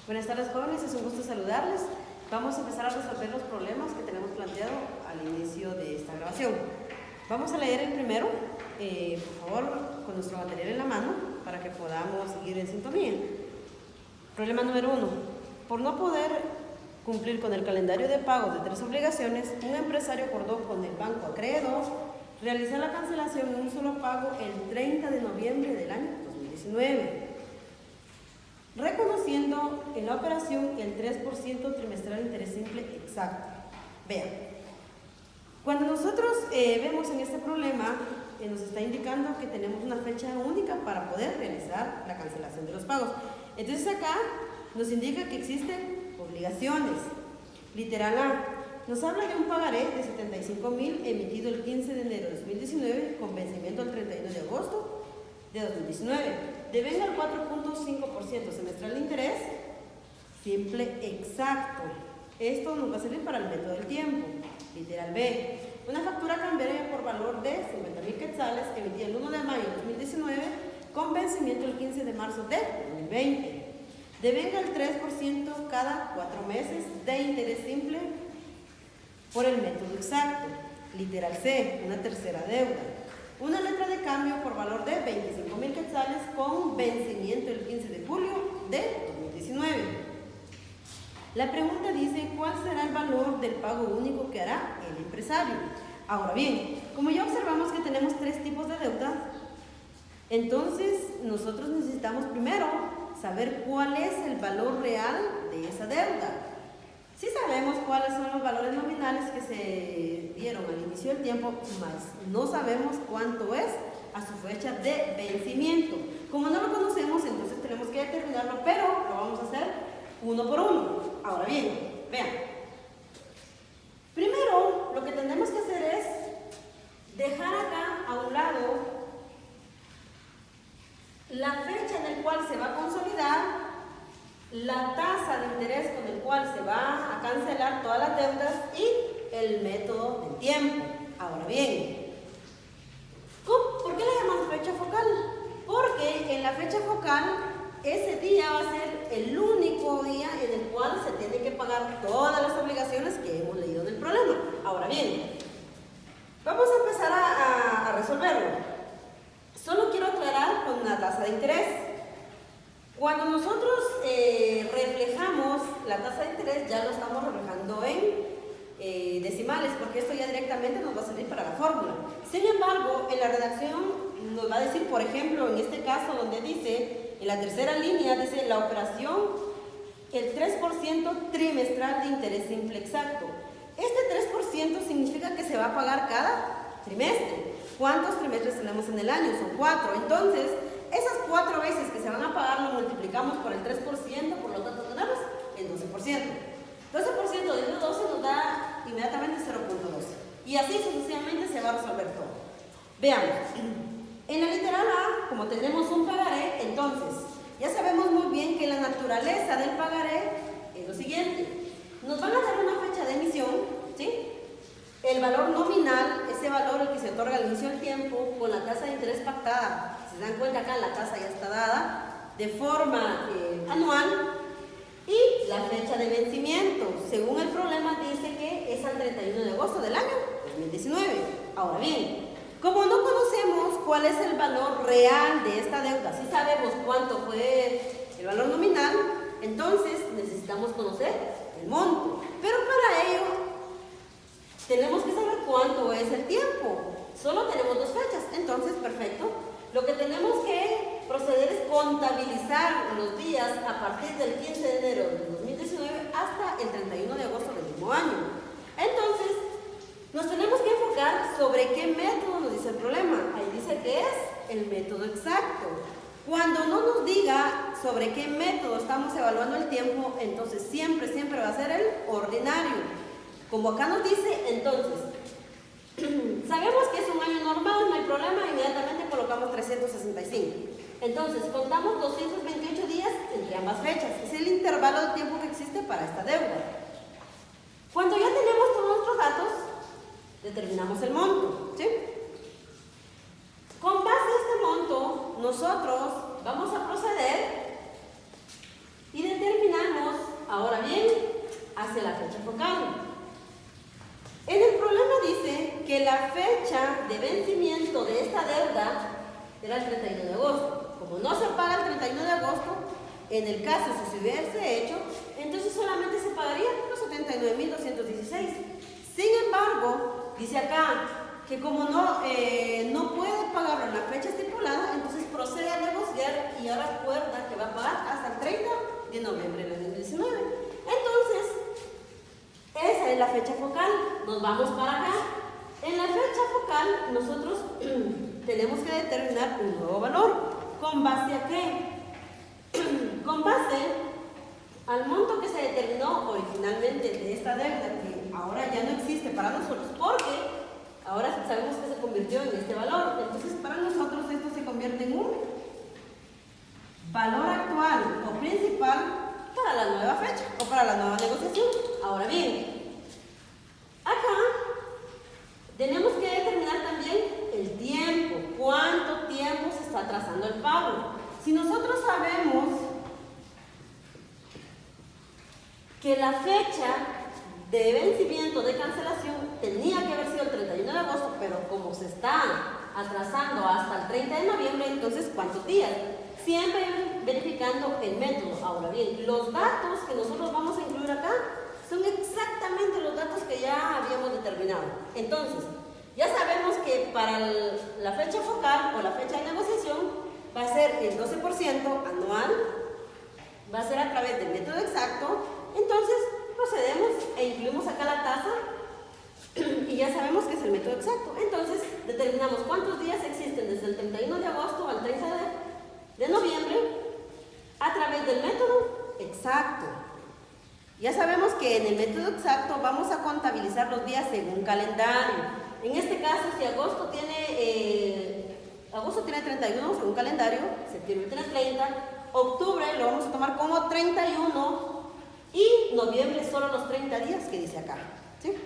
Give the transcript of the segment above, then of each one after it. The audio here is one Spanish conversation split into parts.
Buenas tardes, jóvenes, es un gusto saludarles. Vamos a empezar a resolver los problemas que tenemos planteado al inicio de esta grabación. Vamos a leer el primero, por favor, con nuestro material en la mano, para que podamos seguir en sintonía. Problema número 1. Por no poder cumplir con el calendario de pago de 3 obligaciones, un empresario acordó con el banco acreedor realizar la cancelación en un solo pago el 30 de noviembre del año 2019. Reconociendo en la operación el 3% trimestral de interés simple exacto. Vean, cuando nosotros vemos en este problema, nos está indicando que tenemos una fecha única para poder realizar la cancelación de los pagos. Entonces acá nos indica que existen obligaciones. Literal A, nos habla de un pagaré de 75,000 emitido el 15 de enero de 2019 con vencimiento el 31 de agosto de 2019. Devenga el 4.5% semestral de interés simple exacto. Esto nos va a servir para el método del tiempo. Literal B. Una factura cambiaria por valor de 50,000 quetzales emitida el 1 de mayo de 2019 con vencimiento el 15 de marzo de 2020. Devenga el 3% cada 4 meses de interés simple por el método exacto. Literal C. Una tercera deuda. Una letra de cambio por valor de 25,000 quetzales con vencimiento el 15 de julio de 2019. La pregunta dice, ¿cuál será el valor del pago único que hará el empresario? Ahora bien, como ya observamos que tenemos 3 tipos de deuda, entonces nosotros necesitamos primero saber cuál es el valor real de esa deuda. Sí sabemos cuáles son los valores nominales que se dieron al inicio del tiempo, más no sabemos cuánto es a su fecha de vencimiento. Como no lo conocemos, entonces tenemos que determinarlo, pero lo vamos a hacer uno por uno. Ahora bien, vean. Primero, lo que tenemos que hacer es dejar acá a un lado la fecha en la cual se va a consolidar, la tasa de interés con el cual se va a cancelar todas las deudas y el método del tiempo. Ahora bien, ¿por qué le llamamos fecha focal? Porque en la fecha focal ese día va a ser el único día en el cual se tiene que pagar todas las obligaciones que hemos leído en el problema. Ahora bien, vamos a empezar a resolverlo. Solo quiero aclarar con una tasa de interés. Cuando nosotros reflejamos la tasa de interés, ya lo estamos reflejando en decimales, porque esto ya directamente nos va a servir para la fórmula. Sin embargo, en la redacción nos va a decir, por ejemplo, en este caso donde dice, en la tercera línea, dice la operación, el 3% trimestral de interés simple exacto. Este 3% significa que se va a pagar cada trimestre. ¿Cuántos trimestres tenemos en el año? Son 4. Entonces, esas 4 veces que se van a pagar lo multiplicamos por el 3%, por lo tanto tenemos el 12%. 12% de 12 nos da inmediatamente 0.12. Y así sucesivamente se va a resolver todo. Veamos. En la literal A, como tenemos un pagaré, entonces ya sabemos muy bien que la naturaleza del pagaré es lo siguiente. Nos van a dar una fecha de emisión, ¿sí? El valor nominal, ese valor el que se otorga al inicio del tiempo, con la tasa de interés pactada. Si se dan cuenta acá, la tasa ya está dada de forma anual. Y la fecha de vencimiento, según el problema, dice que es al 31 de agosto del año 2019. Ahora bien, como no conocemos cuál es el valor real de esta deuda, sí sabemos cuánto fue el valor nominal, entonces necesitamos conocer el monto. Pero para ello, tenemos que saber cuánto es el tiempo. Solo tenemos 2 fechas, entonces perfecto. Lo que tenemos que proceder es contabilizar los días a partir del 15 de enero de 2019 hasta el 31 de agosto del mismo año. Entonces, nos tenemos que enfocar sobre qué método nos dice el problema. Ahí dice que es el método exacto. Cuando no nos diga sobre qué método estamos evaluando el tiempo, entonces siempre va a ser el ordinario. Como acá nos dice, entonces, sabemos que es un año normal, no hay problema, inmediatamente colocamos 365. Entonces, contamos 228 días entre ambas fechas. Es el intervalo de tiempo que existe para esta deuda. Cuando ya tenemos todos nuestros datos, determinamos el monto, ¿sí? Con base a este monto, nosotros vamos a proceder y determinamos ahora bien, hacia la fecha focal. En el problema dice que la fecha de vencimiento de esta deuda era el 31 de agosto. Como no se paga el 31 de agosto, en el caso si se hubiese hecho, entonces solamente se pagaría los 79.216. Sin embargo, dice acá que como no puede pagarlo en la fecha estipulada, entonces procede a negociar y ahora acuerda que va a pagar hasta el 30 de noviembre del 2019. Entonces, esa es la fecha focal. Nos vamos para acá. En la fecha focal nosotros tenemos que determinar un nuevo valor. ¿Con base a qué? Con base al monto que se determinó originalmente de esta deuda, que ahora ya no existe para nosotros porque ahora sabemos que se convirtió en este valor. Entonces para nosotros esto se convierte en un valor actual o principal para la nueva fecha o para la nueva negociación. Ahora bien, acá tenemos que determinar también el tiempo, cuánto tiempo se está atrasando el pago. Si nosotros sabemos que la fecha de vencimiento de cancelación tenía que haber sido el 31 de agosto, pero como se está atrasando hasta el 30 de noviembre, entonces ¿cuántos días? Siempre verificando el método. Ahora bien, los datos que nosotros vamos a incluir acá son exactamente los datos que ya habíamos determinado. Entonces, ya sabemos que para la fecha focal o la fecha de negociación va a ser el 12% anual, va a ser a través del método exacto. Entonces, procedemos e incluimos acá la tasa y ya sabemos que es el método exacto. Entonces, determinamos cuántos días existen desde el 31 de agosto al 30 de noviembre a través del método exacto. Ya sabemos que en el método exacto vamos a contabilizar los días según calendario. En este caso, si agosto tiene 31 según calendario, septiembre tiene 30, octubre lo vamos a tomar como 31 y noviembre solo los 30 días que dice acá, ¿sí?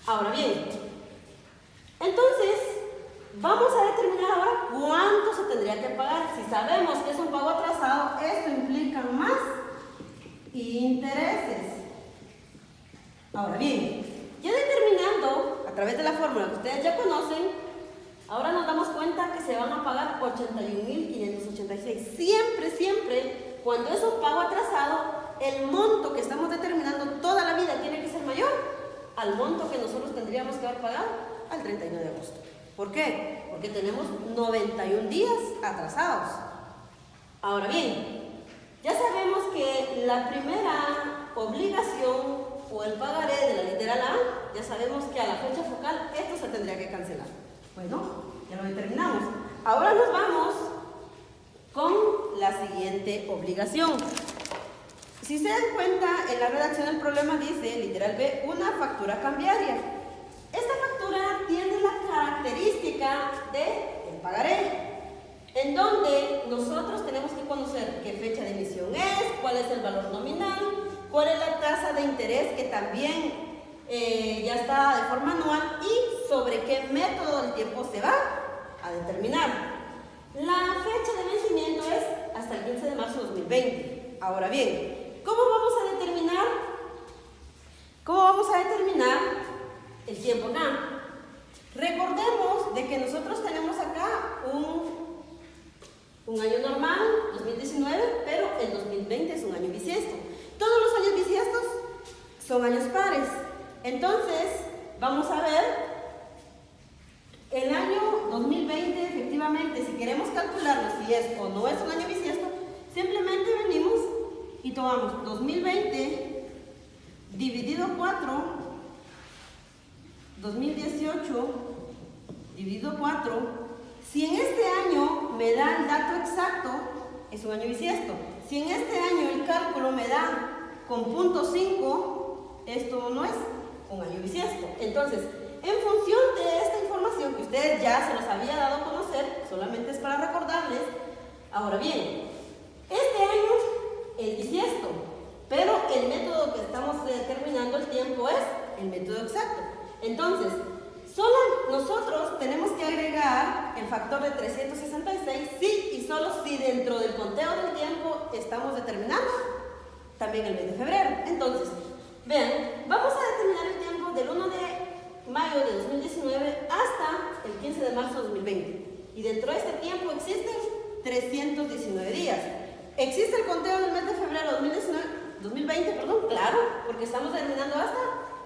Ahora bien, entonces vamos a determinar ahora cuánto se tendría que pagar. Si sabemos que es un pago atrasado, esto implica más intereses. Ahora bien, ya determinando a través de la fórmula que ustedes ya conocen, ahora nos damos cuenta que se van a pagar 81.586. Siempre, cuando es un pago atrasado, el monto que estamos determinando toda la vida tiene que ser mayor al monto que nosotros tendríamos que haber pagado al 31 de agosto. ¿Por qué? Porque tenemos 91 días atrasados. Ahora bien, ya sabemos que la primera obligación o el pagaré de la literal A, ya sabemos que a la fecha focal esto se tendría que cancelar. Bueno, ya lo determinamos. Ahora nos vamos con la siguiente obligación. Si se dan cuenta, en la redacción del problema dice, literal B, una factura cambiaria. Esta factura tiene la característica del pagaré, en donde nosotros tenemos que conocer qué fecha de emisión es, cuál es el valor nominal, cuál es la tasa de interés, que también ya está de forma anual, y sobre qué método del tiempo se va a determinar. La fecha de vencimiento es hasta el 15 de marzo de 2020. Ahora bien, ¿cómo vamos a determinar el tiempo acá? Recordemos de que nosotros tenemos acá un año normal, 2019, pero el 2020 es un año bisiesto. Todos los años bisiestos son años pares. Entonces, vamos a ver el año 2020, efectivamente, si queremos calcularlo si es o no es un año bisiesto, simplemente venimos y tomamos 2020 dividido 4, 2018 dividido 4. Si en este año me da el dato exacto, es un año bisiesto. Si en este año el cálculo me da con .5, esto no es un año bisiesto. Entonces, en función de esta información que ustedes ya se los había dado a conocer, solamente es para recordarles. Ahora bien, este año es bisiesto, pero el método que estamos determinando el tiempo es el método exacto. Entonces, solo nosotros tenemos que agregar el factor de 366 si y solo si dentro del conteo del tiempo estamos determinando también el mes de febrero. Entonces, vean, vamos a determinar el tiempo del 1 de mayo de 2019 hasta el 15 de marzo de 2020. Y dentro de este tiempo existen 319 días. ¿Existe el conteo del mes de febrero 2020? Claro, porque estamos terminando hasta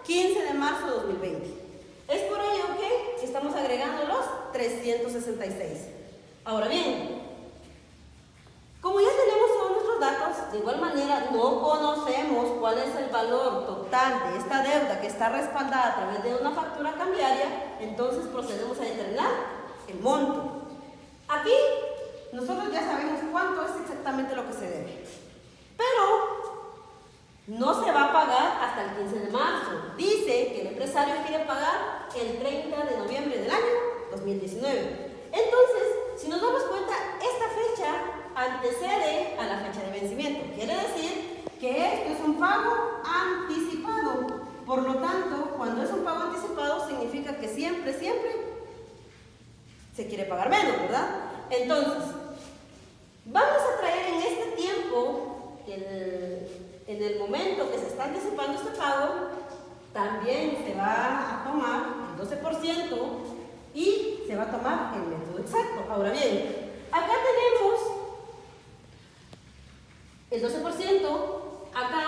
15 de marzo de 2020. Es por ello que estamos agregando los 366. Ahora bien, como ya tenemos todos nuestros datos, de igual manera no conocemos cuál es el valor total de esta deuda que está respaldada a través de una factura cambiaria, entonces procedemos a determinar el monto. Aquí nosotros ya sabemos cuánto es exactamente lo que se debe, pero no se va a pagar hasta el 15 de marzo. Dice que el empresario quiere pagar el 30 de noviembre del año 2019. Entonces, si nos damos cuenta, esta fecha antecede a la fecha de vencimiento. Quiere decir que esto es un pago anticipado. Por lo tanto, cuando es un pago anticipado, significa que siempre se quiere pagar menos, ¿verdad? Entonces, vamos a traer en este tiempo, en el momento que se está anticipando este pago, también se va a tomar el 12% y se va a tomar el método exacto. Ahora bien, acá tenemos el 12%, acá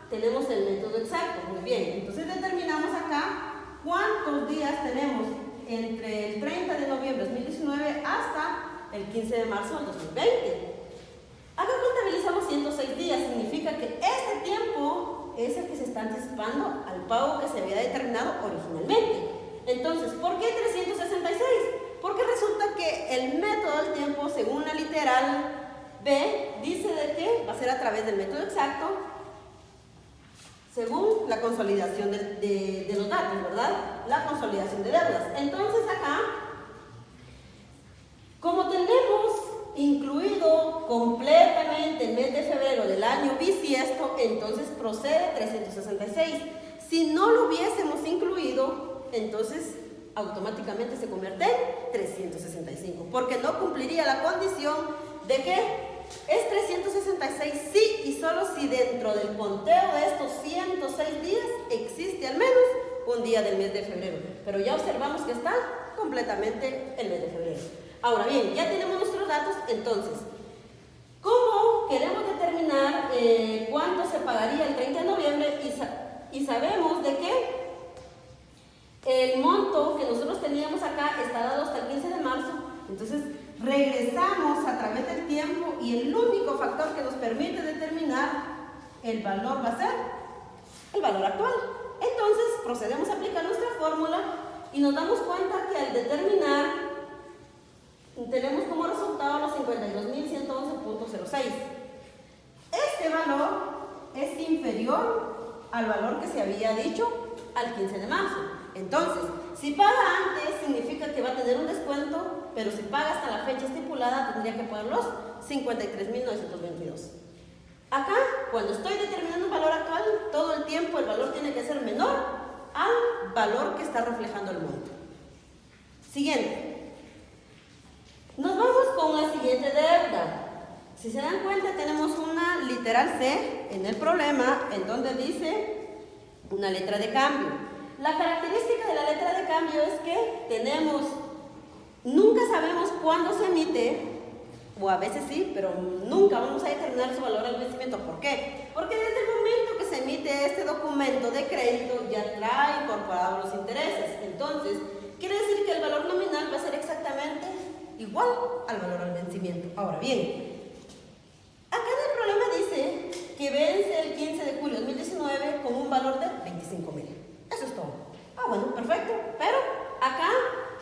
tenemos el método exacto. Muy bien, entonces determinamos acá cuántos días tenemos entre el 30 de noviembre de 2019 hasta el 15 de marzo del 2020. Acá contabilizamos 106 días, significa que este tiempo es el que se está anticipando al pago que se había determinado originalmente. Entonces, ¿por qué 366? Porque resulta que el método del tiempo, según la literal B, dice de que va a ser a través del método exacto, según la consolidación de los datos, ¿verdad? La consolidación de deudas. Entonces acá, como tenemos incluido completamente el mes de febrero del año bisiesto, entonces procede 366. Si no lo hubiésemos incluido, entonces automáticamente se convierte en 365, porque no cumpliría la condición de que es 366 sí y solo si dentro del conteo de estos 106 días existe al menos un día del mes de febrero. Pero ya observamos que está completamente el mes de febrero. Ahora bien, ya tenemos nuestros datos, entonces, ¿cómo queremos determinar cuánto se pagaría el 30 de noviembre? Y sabemos de que el monto que nosotros teníamos acá está dado hasta el 15 de marzo, entonces regresamos a través del tiempo y el único factor que nos permite determinar el valor va a ser el valor actual. Entonces procedemos a aplicar nuestra fórmula y nos damos cuenta que al determinar tenemos como resultado los 52.111.06. Este valor es inferior al valor que se había dicho al 15 de marzo. Entonces, si paga antes, significa que va a tener un descuento, pero si paga hasta la fecha estipulada, tendría que pagar los 53.922. Acá, cuando estoy determinando un valor actual, todo el tiempo el valor tiene que ser menor al valor que está reflejando el monto. Siguiente. Nos vamos con la siguiente deuda. Si se dan cuenta, tenemos una literal C en el problema, en donde dice una letra de cambio. La característica de la letra de cambio es que nunca sabemos cuándo se emite, o a veces sí, pero nunca vamos a determinar su valor al vencimiento. ¿Por qué? Porque desde el momento que se emite este documento de crédito ya trae incorporados los intereses. Entonces, quiere decir que el valor nominal va a ser exactamente igual al valor al vencimiento. Ahora bien, acá en el problema dice que vence el 15 de julio de 2019 con un valor de 25.000. Eso es todo. Bueno, perfecto. Pero acá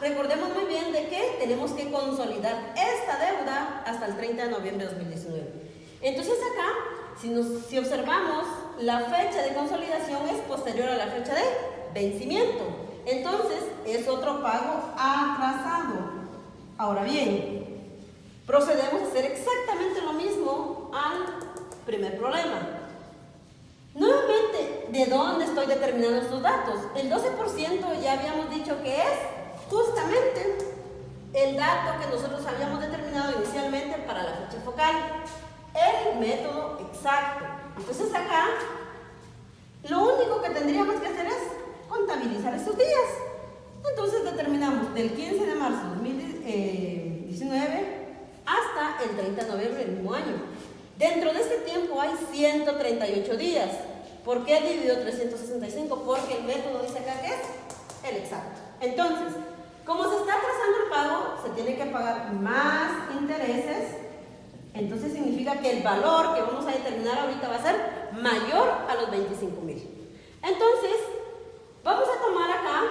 recordemos muy bien de que tenemos que consolidar esta deuda hasta el 30 de noviembre de 2019. Entonces acá, si observamos, la fecha de consolidación es posterior a la fecha de vencimiento. Entonces es otro pago atrasado. Ahora bien, procedemos a hacer exactamente lo mismo al primer problema. Nuevamente, ¿de dónde estoy determinando estos datos? El 12% ya habíamos dicho que es justamente el dato que nosotros habíamos determinado inicialmente para la fecha focal, el método exacto. Entonces acá, lo único que tendríamos que hacer es contabilizar estos días. Entonces determinamos del 15 de marzo de 2019 hasta el 30 de noviembre del mismo año. Dentro de este tiempo hay 138 días. ¿Por qué dividido 365? Porque el método dice acá que es el exacto. Entonces, como se está atrasando el pago, se tiene que pagar más intereses. Entonces significa que el valor que vamos a determinar ahorita va a ser mayor a los 25,000. Entonces, vamos a tomar acá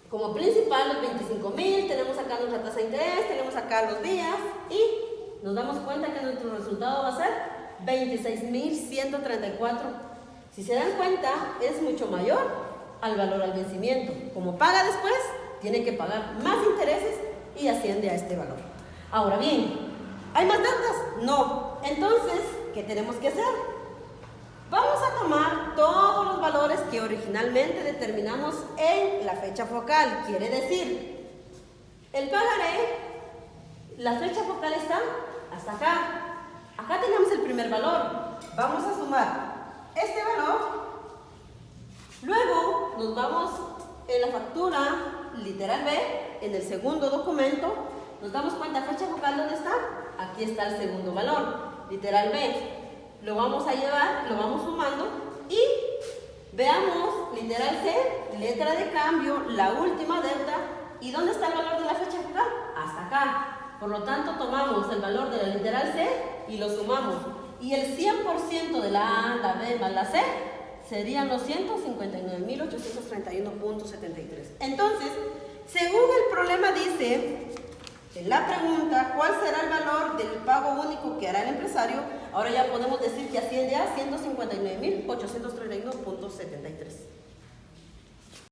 como principal los 25,000, tenemos acá nuestra tasa de interés, tenemos acá los días y nos damos cuenta que nuestro resultado va a ser 26,134. Si se dan cuenta, es mucho mayor al valor al vencimiento. Como paga después, tiene que pagar más intereses y asciende a este valor. Ahora bien, ¿hay más deudas? No. Entonces, ¿qué tenemos que hacer? Vamos a tomar todos los valores que originalmente determinamos en la fecha focal. Quiere decir, el pagaré, la fecha focal está hasta acá. Acá tenemos el primer valor. Vamos a sumar este valor. Luego nos vamos en la factura literal B, en el segundo documento. Nos damos cuenta, fecha focal, ¿dónde está? Aquí está el segundo valor, literal B. Lo vamos a llevar, lo vamos sumando y veamos, literal C, letra de cambio, la última deuda. ¿Y dónde está el valor de la fecha focal? Hasta acá. Por lo tanto, tomamos el valor de la literal C y lo sumamos. Y el 100% de la A, la B más la C serían los 159,831,73. Entonces, según el problema dice, en la pregunta, ¿cuál será el valor del pago único que hará el empresario? Ahora ya podemos decir que asciende a 159,831,73.